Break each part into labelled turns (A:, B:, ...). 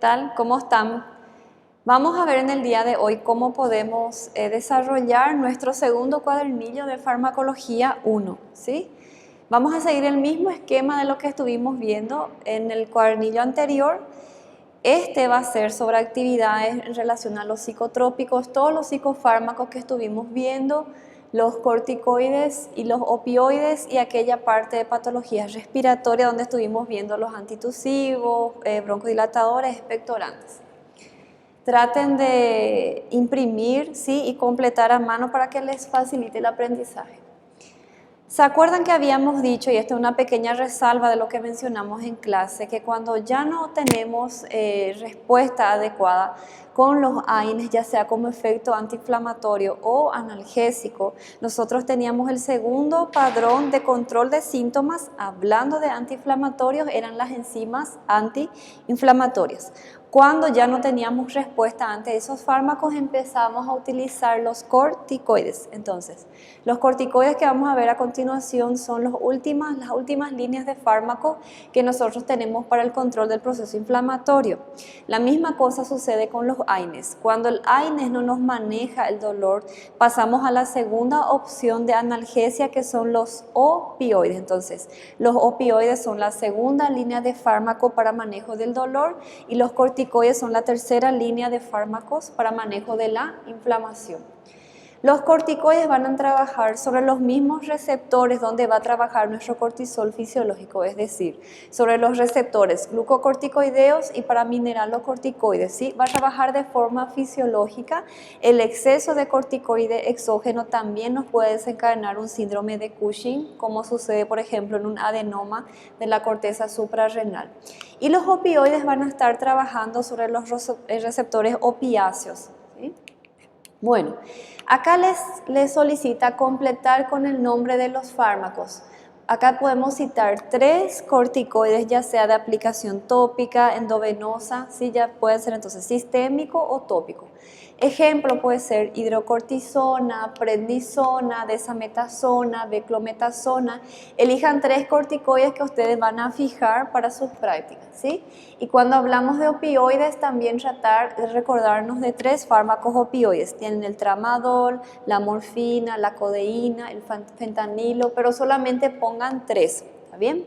A: tal? ¿Cómo están? Vamos a ver en el día de hoy cómo podemos desarrollar nuestro segundo cuadernillo de farmacología 1, ¿sí? Vamos a seguir el mismo esquema de lo que estuvimos viendo en el cuadernillo anterior. Este va a ser sobre actividades en relación a los psicotrópicos, todos los psicofármacos que estuvimos viendo, los corticoides y los opioides y aquella parte de patologías respiratorias donde estuvimos viendo los antitusivos, broncodilatadores, expectorantes. Traten de imprimir, ¿sí? Y completar a mano para que les facilite el aprendizaje. ¿Se acuerdan que habíamos dicho, y esta es una pequeña resalva de lo que mencionamos en clase, que cuando ya no tenemos respuesta adecuada con los AINES, ya sea como efecto antiinflamatorio o analgésico, nosotros teníamos el segundo padrón de control de síntomas, hablando de antiinflamatorios, eran las enzimas antiinflamatorias. Cuando ya no teníamos respuesta ante esos fármacos, empezamos a utilizar los corticoides. Entonces, los corticoides que vamos a ver a continuación son las últimas líneas de fármaco que nosotros tenemos para el control del proceso inflamatorio. La misma cosa sucede con los AINES. Cuando el AINES no nos maneja el dolor, pasamos a la segunda opción de analgesia, que son los opioides. Entonces, los opioides son la segunda línea de fármaco para manejo del dolor y los corticoides son la tercera línea de fármacos para manejo de la inflamación. Los corticoides van a trabajar sobre los mismos receptores donde va a trabajar nuestro cortisol fisiológico, es decir, sobre los receptores glucocorticoideos y paramineralocorticoides, ¿sí? Va a trabajar de forma fisiológica. El exceso de corticoide exógeno también nos puede desencadenar un síndrome de Cushing, como sucede, por ejemplo, en un adenoma de la corteza suprarrenal. Y los opioides van a estar trabajando sobre los receptores opiáceos, ¿sí? Bueno, acá les solicita completar con el nombre de los fármacos. Acá podemos citar 3 corticoides, ya sea de aplicación tópica, endovenosa, ¿sí? Ya puede ser entonces sistémico o tópico. Ejemplo puede ser hidrocortisona, prednisona, desametasona, beclometasona. Elijan 3 corticoides que ustedes van a fijar para sus prácticas, ¿sí? Y cuando hablamos de opioides, también tratar de recordarnos de 3 fármacos opioides. Tienen el tramadol, la morfina, la codeína, el fentanilo, pero solamente pongan 3, ¿está bien?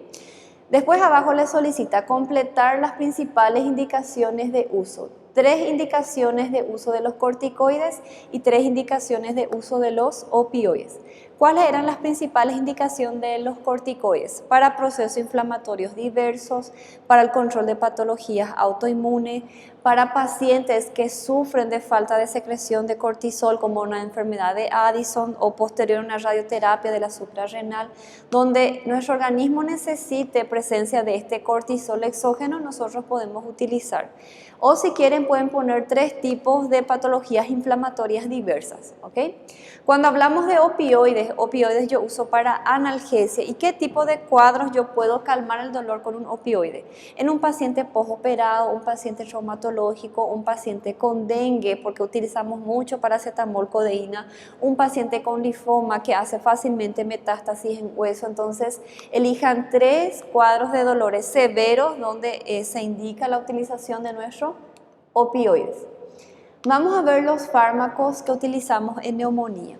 A: Después abajo les solicita completar las principales indicaciones de uso. 3 indicaciones de uso de los corticoides y 3 indicaciones de uso de los opioides. ¿Cuáles eran las principales indicaciones de los corticoides? Para procesos inflamatorios diversos, para el control de patologías autoinmunes, para pacientes que sufren de falta de secreción de cortisol como una enfermedad de Addison o posterior a una radioterapia de la suprarrenal, donde nuestro organismo necesite presencia de este cortisol exógeno, nosotros podemos utilizar. O si quieren pueden poner 3 tipos de patologías inflamatorias diversas, ¿ok? Cuando hablamos de opioides yo uso para analgesia. ¿Y qué tipo de cuadros yo puedo calmar el dolor con un opioide? En un paciente postoperado, un paciente traumatológico, un paciente con dengue, porque utilizamos mucho paracetamol, codeína, un paciente con linfoma que hace fácilmente metástasis en hueso. Entonces, elijan 3 cuadros de dolores severos donde se indica la utilización de nuestros opioides. Vamos a ver los fármacos que utilizamos en neumonía.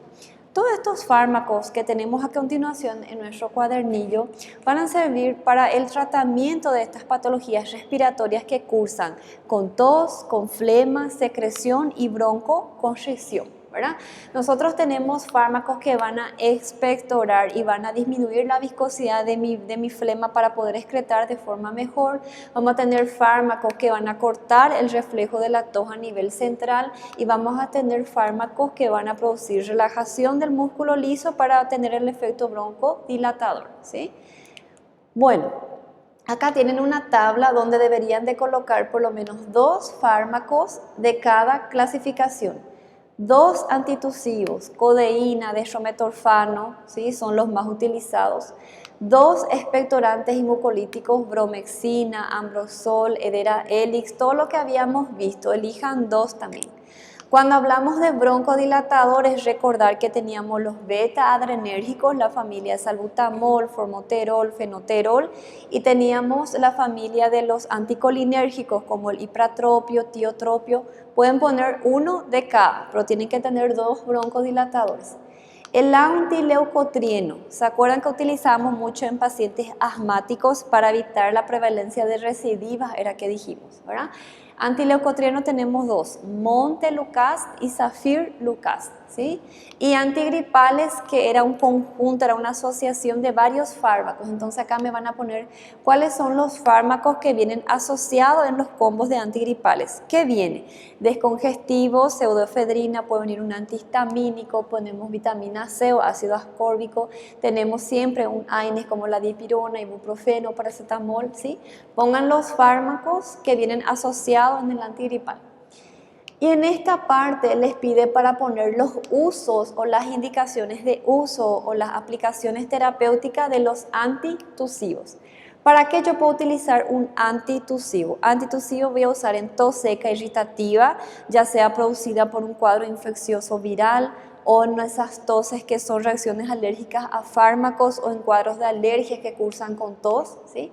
A: Todos estos fármacos que tenemos a continuación en nuestro cuadernillo van a servir para el tratamiento de estas patologías respiratorias que cursan con tos, con flema, secreción y broncoconstricción, ¿verdad? Nosotros tenemos fármacos que van a expectorar y van a disminuir la viscosidad de mi flema para poder excretar de forma mejor. Vamos a tener fármacos que van a cortar el reflejo de la tos a nivel central y vamos a tener fármacos que van a producir relajación del músculo liso para tener el efecto broncodilatador, ¿sí? Bueno, acá tienen una tabla donde deberían de colocar por lo menos 2 fármacos de cada clasificación. 2 antitusivos, codeína, dextrometorfano, ¿sí? Son los más utilizados. 2 expectorantes y mucolíticos, bromexina, ambrosol, edera helix, todo lo que habíamos visto, elijan 2 también. Cuando hablamos de broncodilatadores, recordar que teníamos los beta-adrenérgicos, la familia salbutamol, formoterol, fenoterol, y teníamos la familia de los anticolinérgicos como el ipratropio, tiotropio. Pueden poner uno de cada, pero tienen que tener 2 broncodilatadores. El antileucotrieno, ¿se acuerdan que utilizamos mucho en pacientes asmáticos para evitar la prevalencia de recidivas? Era que dijimos, ¿verdad? Antileucotrieno tenemos 2, Montelukast y Zafirlukast, ¿sí? Y antigripales, que era un conjunto, era una asociación de varios fármacos. Entonces acá me van a poner cuáles son los fármacos que vienen asociados en los combos de antigripales. ¿Qué viene? Descongestivo, pseudoefedrina, puede venir un antihistamínico, ponemos vitamina C o ácido ascórbico, tenemos siempre un AINES como la dipirona, ibuprofeno, paracetamol, ¿sí? Pongan los fármacos que vienen asociados en el antigripal. Y en esta parte les pide para poner los usos o las indicaciones de uso o las aplicaciones terapéuticas de los antitusivos. ¿Para qué yo puedo utilizar un antitusivo? Antitusivo voy a usar en tos seca irritativa, ya sea producida por un cuadro infeccioso viral o en esas toses que son reacciones alérgicas a fármacos o en cuadros de alergias que cursan con tos, ¿sí?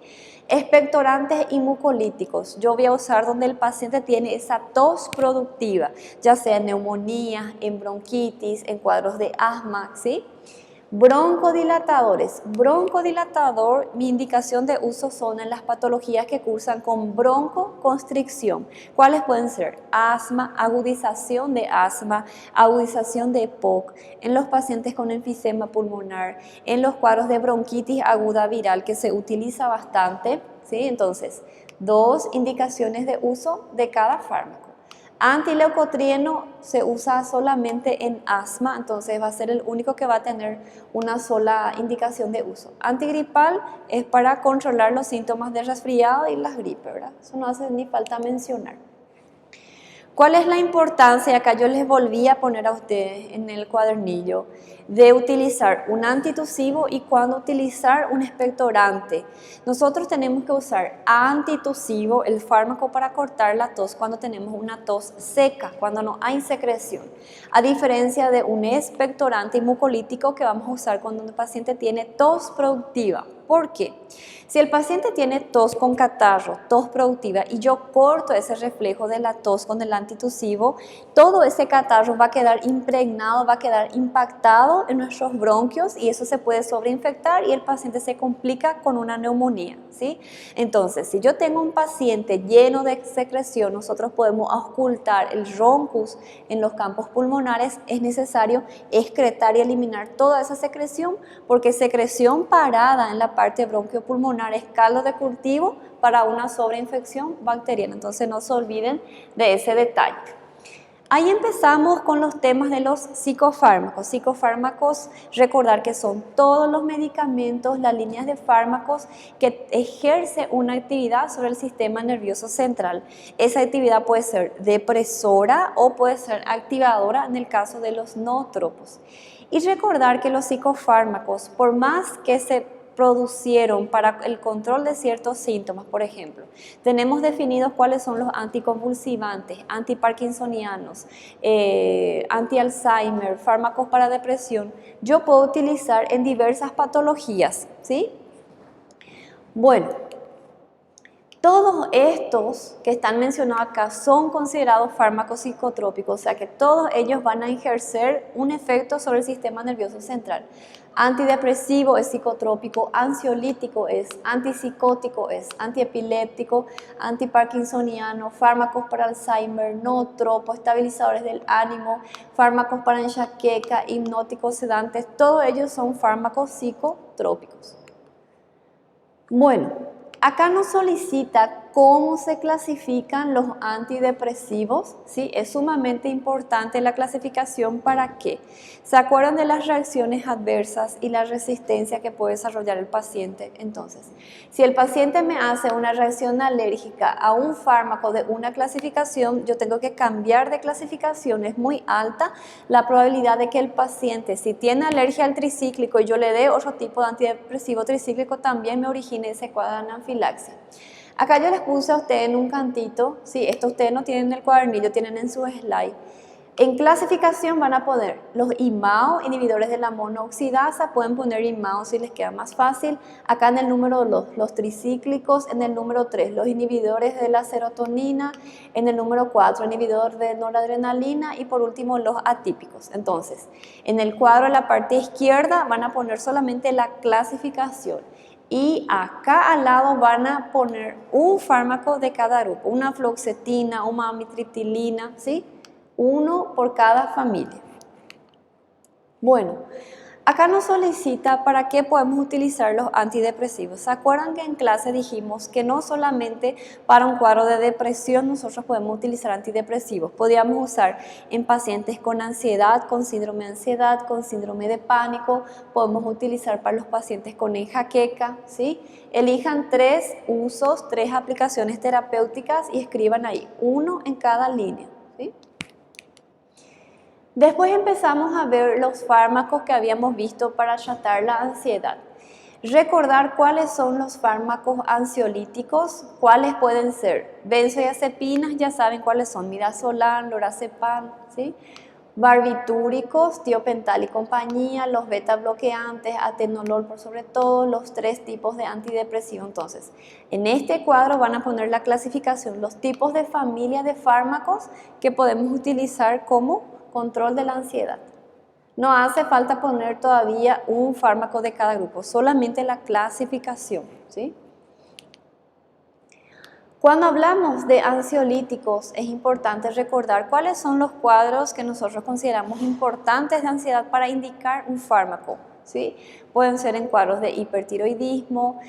A: Expectorantes y mucolíticos, yo voy a usar donde el paciente tiene esa tos productiva, ya sea en neumonía, en bronquitis, en cuadros de asma, ¿sí? Broncodilatadores. Broncodilatador, mi indicación de uso son en las patologías que cursan con broncoconstricción. ¿Cuáles pueden ser? Asma, agudización de asma, agudización de EPOC, en los pacientes con enfisema pulmonar, en los cuadros de bronquitis aguda viral que se utiliza bastante, ¿sí? Entonces, 2 indicaciones de uso de cada fármaco. Antileucotrieno se usa solamente en asma, entonces va a ser el único que va a tener una sola indicación de uso. Antigripal es para controlar los síntomas de resfriado y las gripes, ¿verdad? Eso no hace ni falta mencionar. ¿Cuál es la importancia? Acá yo les volví a poner a ustedes en el cuadernillo de utilizar un antitusivo y cuándo utilizar un expectorante. Nosotros tenemos que usar antitusivo, el fármaco para cortar la tos cuando tenemos una tos seca, cuando no hay secreción, a diferencia de un expectorante mucolítico que vamos a usar cuando el paciente tiene tos productiva. ¿Por qué? Si el paciente tiene tos con catarro, tos productiva, y yo corto ese reflejo de la tos con el antitusivo, todo ese catarro va a quedar impregnado, va a quedar impactado en nuestros bronquios y eso se puede sobreinfectar y el paciente se complica con una neumonía, ¿sí? Entonces, si yo tengo un paciente lleno de secreción, nosotros podemos auscultar el roncus en los campos pulmonares, es necesario excretar y eliminar toda esa secreción porque secreción parada en la parte bronquiopulmonar es caldo de cultivo para una sobreinfección bacteriana. Entonces no se olviden de ese detalle. Ahí empezamos con los temas de los psicofármacos. Psicofármacos, recordar que son todos los medicamentos, las líneas de fármacos que ejercen una actividad sobre el sistema nervioso central. Esa actividad puede ser depresora o puede ser activadora en el caso de los nootropos. Y recordar que los psicofármacos, por más que se producieron para el control de ciertos síntomas, por ejemplo, tenemos definidos cuáles son los anticonvulsivantes, antiparkinsonianos, anti-Alzheimer, fármacos para depresión, yo puedo utilizar en diversas patologías, ¿sí? Bueno, todos estos que están mencionados acá son considerados fármacos psicotrópicos, o sea que todos ellos van a ejercer un efecto sobre el sistema nervioso central. Antidepresivo es psicotrópico, ansiolítico es, antipsicótico es, antiepiléptico, antiparkinsoniano, fármacos para Alzheimer, nootropos, estabilizadores del ánimo, fármacos para enxaqueca, hipnóticos, sedantes, todos ellos son fármacos psicotrópicos. Bueno, acá nos solicita cómo se clasifican los antidepresivos, ¿sí? Es sumamente importante la clasificación. ¿Para qué? ¿Se acuerdan de las reacciones adversas y la resistencia que puede desarrollar el paciente? Entonces, si el paciente me hace una reacción alérgica a un fármaco de una clasificación, yo tengo que cambiar de clasificación. Es muy alta la probabilidad de que el paciente, si tiene alergia al tricíclico y yo le dé otro tipo de antidepresivo tricíclico, también me origine ese cuadro de anafilaxia. Acá yo les puse a ustedes en un cantito, sí, esto ustedes no tienen en el cuadernillo, tienen en su slide, En clasificación van a poner los IMAO, inhibidores de la monooxidasa, pueden poner IMAO si les queda más fácil. Acá en el número 2, los tricíclicos, en el número 3, los inhibidores de la serotonina, en el número 4, inhibidor de noradrenalina y por último los atípicos. Entonces, en el cuadro de la parte izquierda van a poner solamente la clasificación. Y acá al lado van a poner un fármaco de cada grupo, una fluoxetina, una amitriptilina, ¿sí? Uno por cada familia. Bueno, acá nos solicita para qué podemos utilizar los antidepresivos. ¿Se acuerdan que en clase dijimos que no solamente para un cuadro de depresión nosotros podemos utilizar antidepresivos? Podríamos usar en pacientes con ansiedad, con síndrome de ansiedad, con síndrome de pánico. Podemos utilizar para los pacientes con enjaqueca, ¿sí? Elijan 3 usos, 3 aplicaciones terapéuticas y escriban ahí, uno en cada línea, ¿sí? Después empezamos a ver los fármacos que habíamos visto para tratar la ansiedad. Recordar cuáles son los fármacos ansiolíticos, cuáles pueden ser. Benzodiazepinas, ya saben cuáles son, midazolam, lorazepam, ¿sí? Barbitúricos, tiopental y compañía, los beta bloqueantes, atenolol por sobre todo, los 3 tipos de antidepresivo. Entonces, en este cuadro van a poner la clasificación, los tipos de familia de fármacos que podemos utilizar como control de la ansiedad. No hace falta poner todavía un fármaco de cada grupo, solamente la clasificación, ¿sí? Cuando hablamos de ansiolíticos es importante recordar cuáles son los cuadros que nosotros consideramos importantes de ansiedad para indicar un fármaco, ¿sí? Pueden ser en cuadros de hipertiroidismo,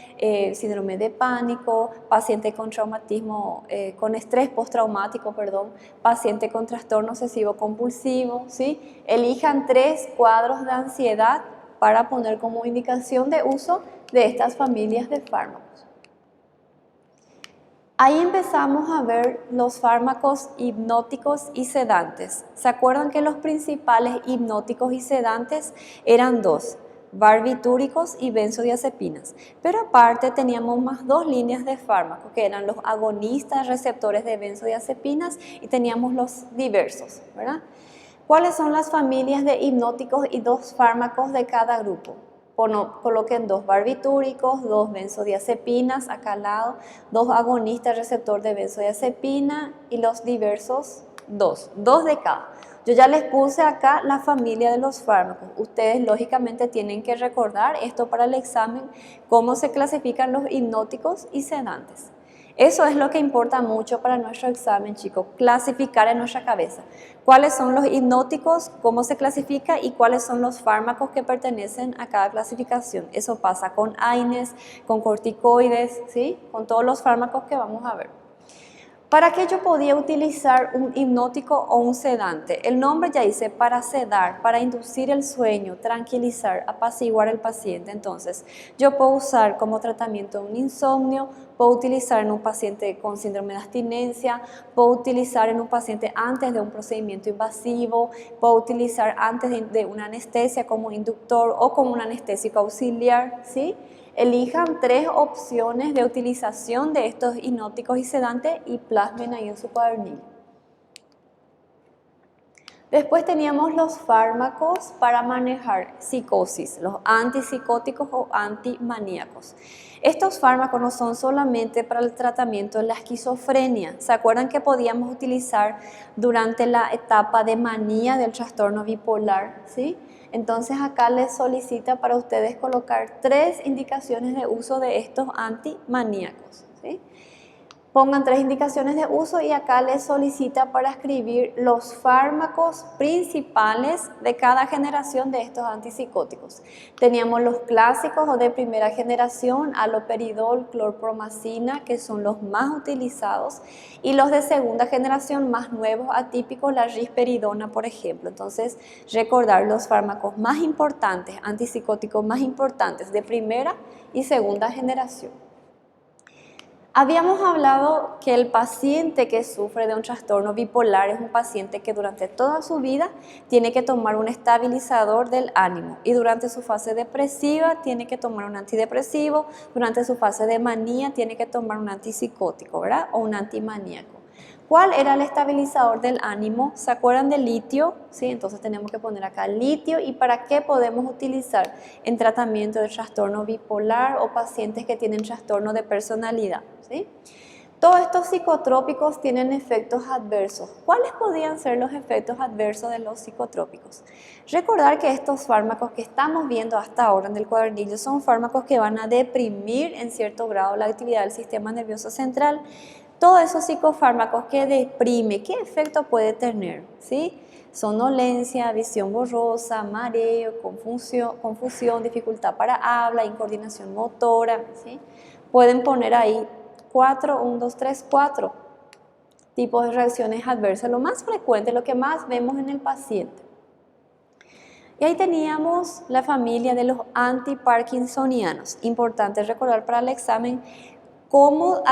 A: síndrome de pánico, paciente con traumatismo, con estrés postraumático, perdón, paciente con trastorno obsesivo compulsivo, ¿sí? Elijan 3 cuadros de ansiedad para poner como indicación de uso de estas familias de fármacos. Ahí empezamos a ver los fármacos hipnóticos y sedantes. ¿Se acuerdan que los principales hipnóticos y sedantes eran 2? Barbitúricos y benzodiazepinas. Pero aparte teníamos más 2 líneas de fármacos, que eran los agonistas receptores de benzodiazepinas y teníamos los diversos, ¿verdad? ¿Cuáles son las familias de hipnóticos y 2 fármacos de cada grupo? Coloquen 2 barbitúricos, 2 benzodiazepinas acá al lado, 2 agonistas receptor de benzodiazepina y los diversos 2 de cada. Yo ya les puse acá la familia de los fármacos. Ustedes lógicamente tienen que recordar esto para el examen, cómo se clasifican los hipnóticos y sedantes. Eso es lo que importa mucho para nuestro examen, chicos, clasificar en nuestra cabeza. ¿Cuáles son los hipnóticos? ¿Cómo se clasifica? Y cuáles son los fármacos que pertenecen a cada clasificación. Eso pasa con AINES, con corticoides, ¿sí? Con todos los fármacos que vamos a ver. ¿Para qué yo podía utilizar un hipnótico o un sedante? El nombre ya dice para sedar, para inducir el sueño, tranquilizar, apaciguar al paciente. Entonces, yo puedo usar como tratamiento un insomnio, puedo utilizar en un paciente con síndrome de abstinencia, puedo utilizar en un paciente antes de un procedimiento invasivo, puedo utilizar antes de una anestesia como inductor o como un anestésico auxiliar, ¿sí? Elijan 3 opciones de utilización de estos hipnóticos y sedantes y plasmen ahí en su cuadernillo. Después teníamos los fármacos para manejar psicosis, los antipsicóticos o antimaníacos. Estos fármacos no son solamente para el tratamiento de la esquizofrenia. ¿Se acuerdan que podíamos utilizar durante la etapa de manía del trastorno bipolar? ¿Sí? Entonces acá les solicita para ustedes colocar 3 indicaciones de uso de estos antimaníacos, ¿sí? Pongan 3 indicaciones de uso y acá les solicita para escribir los fármacos principales de cada generación de estos antipsicóticos. Teníamos los clásicos o de primera generación, haloperidol, clorpromacina, que son los más utilizados, y los de segunda generación más nuevos, atípicos, la risperidona, por ejemplo. Entonces, recordar los fármacos más importantes, antipsicóticos más importantes de primera y segunda generación. Habíamos hablado que el paciente que sufre de un trastorno bipolar es un paciente que durante toda su vida tiene que tomar un estabilizador del ánimo y durante su fase depresiva tiene que tomar un antidepresivo, durante su fase de manía tiene que tomar un antipsicótico, ¿verdad? O un antimaníaco. ¿Cuál era el estabilizador del ánimo? ¿Se acuerdan del litio? ¿Sí? Entonces tenemos que poner acá litio. ¿Y para qué podemos utilizar en tratamiento de trastorno bipolar o pacientes que tienen trastorno de personalidad? ¿Sí? Todos estos psicotrópicos tienen efectos adversos. ¿Cuáles podrían ser los efectos adversos de los psicotrópicos? Recordar que estos fármacos que estamos viendo hasta ahora en el cuadernillo son fármacos que van a deprimir en cierto grado la actividad del sistema nervioso central. Todos esos psicofármacos que deprime, ¿qué efecto puede tener? ¿Sí? Sonolencia, visión borrosa, mareo, confusión, dificultad para habla, incoordinación motora. ¿Sí? Pueden poner ahí 4 tipos de reacciones adversas, lo más frecuente, lo que más vemos en el paciente. Y ahí teníamos la familia de los antiparkinsonianos. Importante recordar para el examen cómo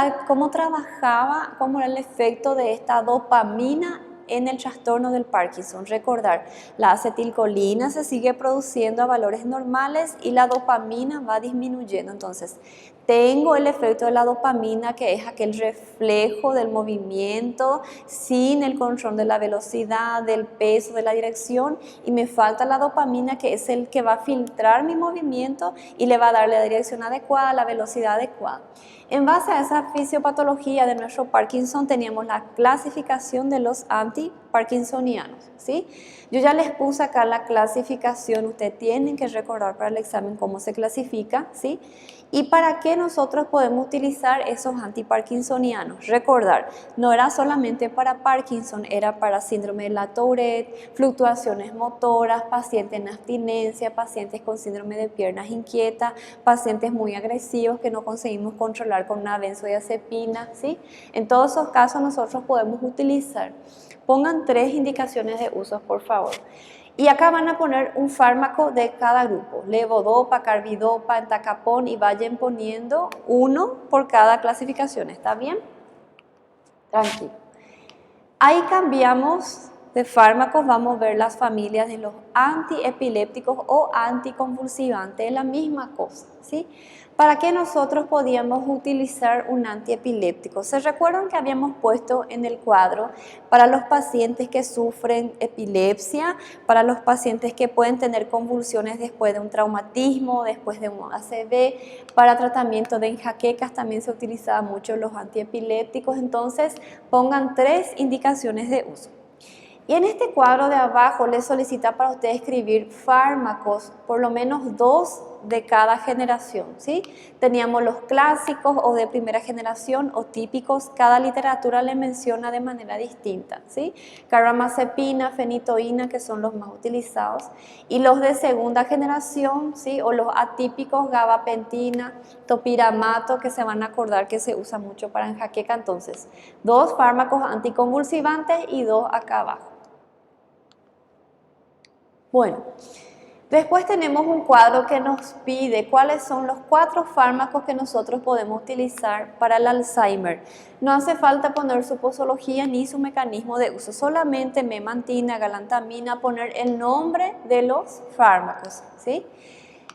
A: trabajaba, cómo era el efecto de esta dopamina en el trastorno del Parkinson. Recordar, la acetilcolina se sigue produciendo a valores normales y la dopamina va disminuyendo. Entonces, tengo el efecto de la dopamina, que es aquel reflejo del movimiento sin el control de la velocidad, del peso, de la dirección, y me falta la dopamina, que es el que va a filtrar mi movimiento y le va a dar la dirección adecuada, la velocidad adecuada. En base a esa fisiopatología de nuestro Parkinson teníamos la clasificación de los antiparkinsonianos, ¿sí? Yo ya les puse acá la clasificación, ustedes tienen que recordar para el examen cómo se clasifica, ¿sí? ¿Y para qué nosotros podemos utilizar esos antiparkinsonianos? Recordar, no era solamente para Parkinson, era para síndrome de la Tourette, fluctuaciones motoras, pacientes en abstinencia, pacientes con síndrome de piernas inquietas, pacientes muy agresivos que no conseguimos controlar con una benzodiazepina, ¿sí? En todos esos casos nosotros podemos utilizar. Pongan 3 indicaciones de uso, por favor. Y acá van a poner un fármaco de cada grupo, levodopa, carbidopa, entacapón, y vayan poniendo uno por cada clasificación, ¿está bien? Tranquilo. Ahí cambiamos de fármacos, vamos a ver las familias de los antiepilépticos o anticonvulsivantes, es la misma cosa, ¿sí? ¿Para qué nosotros podíamos utilizar un antiepiléptico? ¿Se recuerdan que habíamos puesto en el cuadro para los pacientes que sufren epilepsia, para los pacientes que pueden tener convulsiones después de un traumatismo, después de un ACV, para tratamiento de enjaquecas también se utilizaban mucho los antiepilépticos? Entonces pongan 3 indicaciones de uso. Y en este cuadro de abajo les solicita para ustedes escribir fármacos, por lo menos 2 de cada generación, ¿sí? Teníamos los clásicos o de primera generación o típicos, cada literatura le menciona de manera distinta, ¿sí? Carbamazepina, fenitoína, que son los más utilizados, y los de segunda generación, ¿sí? O los atípicos, gabapentina, topiramato, que se van a acordar que se usa mucho para enjaqueca. Entonces, 2 fármacos anticonvulsivantes y 2 acá abajo. Bueno, después tenemos un cuadro que nos pide cuáles son los 4 fármacos que nosotros podemos utilizar para el Alzheimer. No hace falta poner su posología ni su mecanismo de uso, solamente memantina, galantamina, poner el nombre de los fármacos, ¿sí?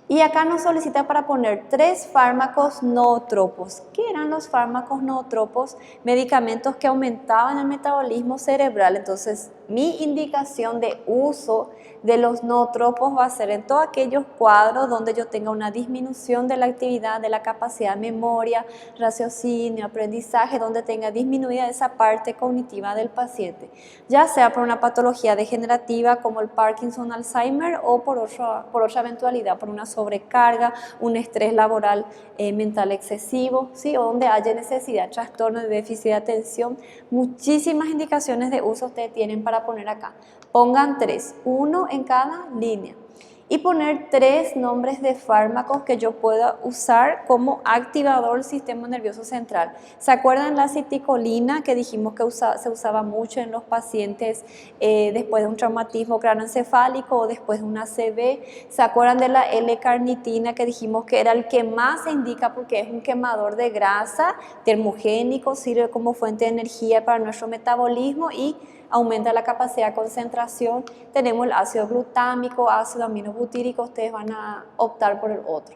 A: Y acá nos solicita para poner 3 fármacos nootropos. ¿Qué eran los fármacos nootropos? Medicamentos que aumentaban el metabolismo cerebral. Entonces, mi indicación de uso de los nootropos va a ser en todos aquellos cuadros donde yo tenga una disminución de la actividad, de la capacidad de memoria, raciocinio, aprendizaje, donde tenga disminuida esa parte cognitiva del paciente, ya sea por una patología degenerativa como el Parkinson, Alzheimer, o por otra eventualidad, por una sobrecarga, un estrés laboral mental excesivo, ¿sí? O donde haya necesidad, trastorno de déficit de atención. Muchísimas indicaciones de uso ustedes tienen para poner acá. Pongan 3, 1 en cada línea. Y poner 3 nombres de fármacos que yo pueda usar como activador del sistema nervioso central. ¿Se acuerdan la aceticolina que dijimos que se usaba mucho en los pacientes después de un traumatismo cráneoencefálico o después de un ACV? ¿Se acuerdan de la L-carnitina que dijimos que era el que más se indica porque es un quemador de grasa, termogénico, sirve como fuente de energía para nuestro metabolismo y aumenta la capacidad de concentración? Tenemos el ácido glutámico, ácido aminobutírico, ustedes van a optar por el otro.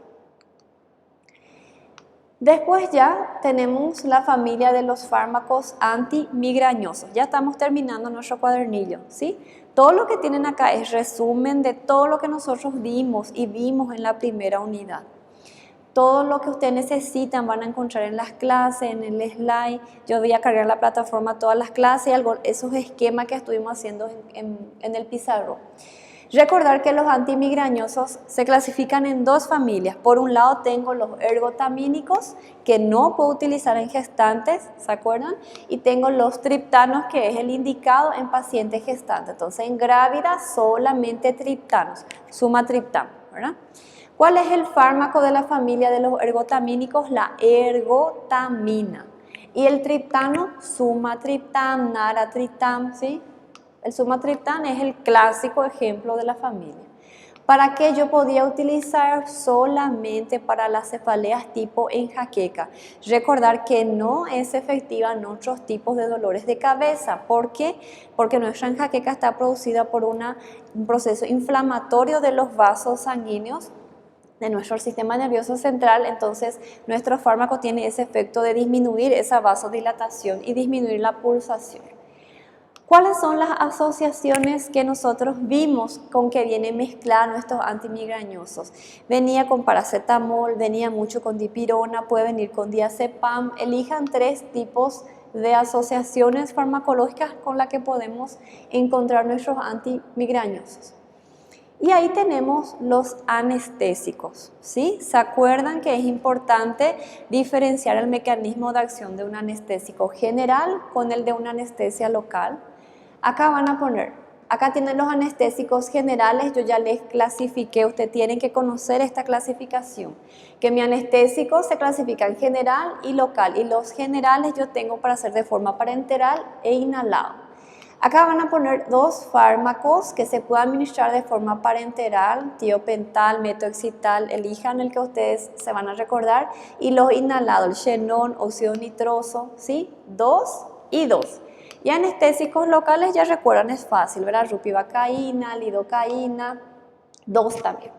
A: Después ya tenemos la familia de los fármacos antimigrañosos. Ya estamos terminando nuestro cuadernillo, ¿sí? Todo lo que tienen acá es resumen de todo lo que nosotros dimos y vimos en la primera unidad. Todo lo que ustedes necesitan van a encontrar en las clases, en el slide. Yo voy a cargar en la plataforma todas las clases, esos esquemas que estuvimos haciendo en el pizarro. Recordar que los antimigrañosos se clasifican en dos familias. Por un lado tengo los ergotamínicos, que no puedo utilizar en gestantes, ¿se acuerdan? Y tengo los triptanos, que es el indicado en pacientes gestantes. Entonces, en grávidas solamente triptanos, sumatriptán, ¿verdad? ¿Cuál es el fármaco de la familia de los ergotamínicos? La ergotamina. Y el triptano, sumatriptán, naratriptán, ¿sí? El sumatriptán es el clásico ejemplo de la familia. ¿Para qué yo podía utilizar? Solamente para las cefaleas tipo enjaqueca. Recordar que no es efectiva en otros tipos de dolores de cabeza. ¿Por qué? Porque nuestra enjaqueca está producida por un proceso inflamatorio de los vasos sanguíneos de nuestro sistema nervioso central. Entonces nuestro fármaco tiene ese efecto de disminuir esa vasodilatación y disminuir la pulsación. ¿Cuáles son las asociaciones que nosotros vimos con que viene mezclar nuestros antimigrañosos? Venía con paracetamol, venía mucho con dipirona, puede venir con diazepam. Elijan 3 tipos de asociaciones farmacológicas con las que podemos encontrar nuestros antimigrañosos. Y ahí tenemos los anestésicos, ¿sí? ¿Se acuerdan que es importante diferenciar el mecanismo de acción de un anestésico general con el de una anestesia local? Acá van a poner, acá tienen los anestésicos generales, yo ya les clasifiqué, ustedes tienen que conocer esta clasificación, que mi anestésico se clasifica en general y local, y los generales yo tengo para hacer de forma parenteral e inhalado. Acá van a poner 2 fármacos que se pueden administrar de forma parenteral, tiopental, metoxital, elijan el que ustedes se van a recordar, y los inhalados, el xenón, óxido nitroso, ¿sí? 2 y 2. Y anestésicos locales, ya recuerdan, es fácil, ¿verdad? Rupivacaína, lidocaína, 2 también.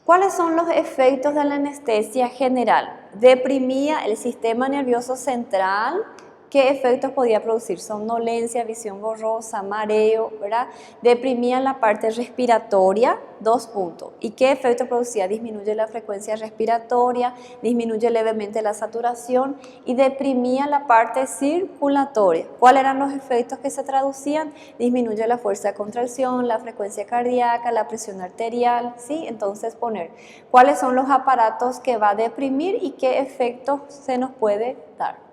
A: ¿Cuáles son los efectos de la anestesia general? Deprimía el sistema nervioso central. ¿Qué efectos podía producir? Somnolencia, visión borrosa, mareo, ¿verdad? Deprimía la parte respiratoria, 2 puntos. ¿Y qué efecto producía? Disminuye la frecuencia respiratoria, disminuye levemente la saturación y deprimía la parte circulatoria. ¿Cuáles eran los efectos que se traducían? Disminuye la fuerza de contracción, la frecuencia cardíaca, la presión arterial, ¿sí? Entonces poner cuáles son los aparatos que va a deprimir y qué efectos se nos puede dar.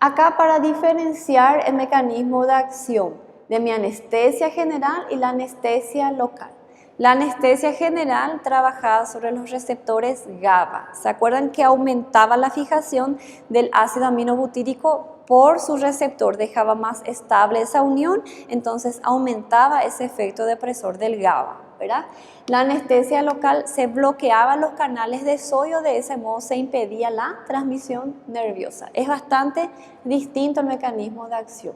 A: Acá para diferenciar el mecanismo de acción de mi anestesia general y la anestesia local. La anestesia general trabajaba sobre los receptores GABA. ¿Se acuerdan que aumentaba la fijación del ácido aminobutírico por su receptor? Dejaba más estable esa unión, entonces aumentaba ese efecto depresor del GABA, ¿verdad? La anestesia local se bloqueaba los canales de sodio, de ese modo se impedía la transmisión nerviosa. Es bastante distinto el mecanismo de acción.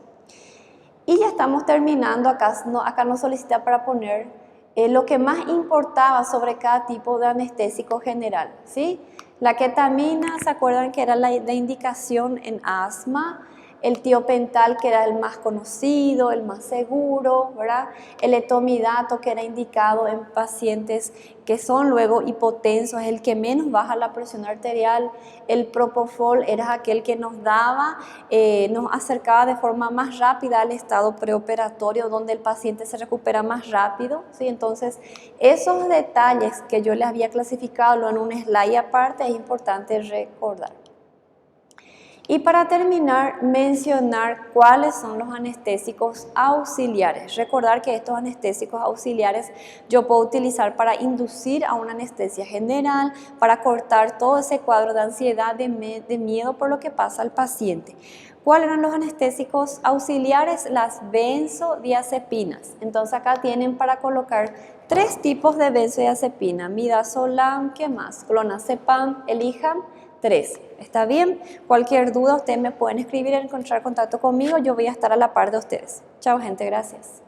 A: Y ya estamos terminando, acá nos solicita para poner lo que más importaba sobre cada tipo de anestésico general, ¿sí? La ketamina, ¿se acuerdan que era la de indicación en asma? El tiopental, que era el más conocido, el más seguro, ¿verdad? El etomidato, que era indicado en pacientes que son luego hipotensos, es el que menos baja la presión arterial. El propofol era aquel que nos daba, nos acercaba de forma más rápida al estado preoperatorio, donde el paciente se recupera más rápido, ¿sí? Entonces, esos detalles que yo les había clasificado en un slide aparte, es importante recordar. Y para terminar, mencionar cuáles son los anestésicos auxiliares. Recordar que estos anestésicos auxiliares yo puedo utilizar para inducir a una anestesia general, para cortar todo ese cuadro de ansiedad, de miedo por lo que pasa al paciente. ¿Cuáles eran los anestésicos auxiliares? Las benzodiazepinas. Entonces acá tienen para colocar 3 tipos de benzodiazepina. Midazolam, ¿qué más? Clonazepam, elijan 3. ¿Está bien? Cualquier duda ustedes me pueden escribir, encontrar contacto conmigo, yo voy a estar a la par de ustedes. Chao gente, gracias.